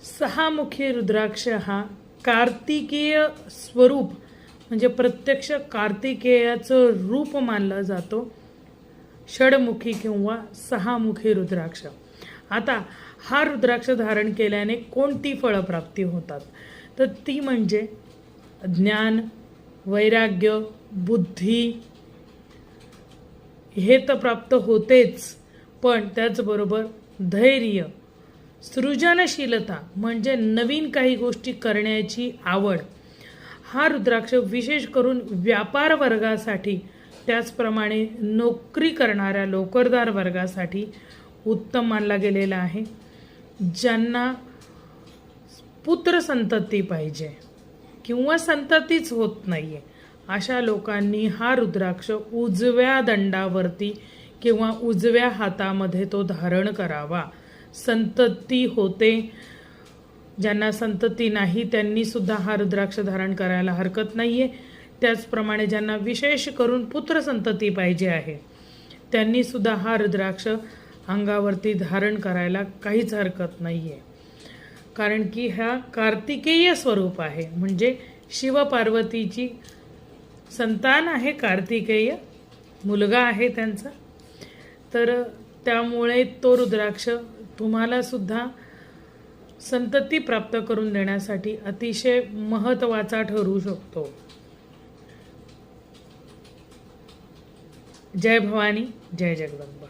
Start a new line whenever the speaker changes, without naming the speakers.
सहामुखी रुद्राक्ष हा कार्तिकेय स्वरूप म्हणजे प्रत्यक्ष कार्तिकेयाचं रूप मानलं जातो. षडमुखी किंवा सहामुखी रुद्राक्ष. आता हा रुद्राक्ष धारण केल्याने कोणती फळप्राप्ती होतात, तर ती म्हणजे ज्ञान, वैराग्य, बुद्धी हे तर प्राप्त होतेच, पण त्याचबरोबर धैर्य, सृजनशीलता म्हणजे नवीन काही गोष्टी करण्याची आवड. हा रुद्राक्ष विशेष करून व्यापार वर्गासाठी, त्याचप्रमाणे नोकरी करणाऱ्या नोकरदार वर्गासाठी उत्तम मानला गेलेला आहे. ज्यांना पुत्र संतती पाहिजे किंवा संततीच होत नाहीये, अशा लोकांनी हा रुद्राक्ष उजव्या दंडावरती किंवा उजव्या हातामध्ये तो धारण करावा. संतती होते, ज्यांना संतती नाही त्यांनी सुद्धा हा रुद्राक्ष धारण करायला हरकत नाहीये. त्याचप्रमाणे ज्यांना विशेष करून पुत्र संतती पाहिजे आहे त्यांनी सुद्धा हा रुद्राक्ष अंगावरती धारण करायला काहीच हरकत नाहीये. कारण की हा कार्तिकेय स्वरूप आहे, म्हणजे शिवपार्वतीची संतान आहे. कार्तिकेय मुलगा आहे त्यांचा, तर त्यामुळे तो रुद्राक्ष तुम्हाला सुद्धा संतती प्राप्त करून देण्यासाठी अतिशय महत्त्वाचा ठरू शकतो. जय भवानी, जय जगदंबा.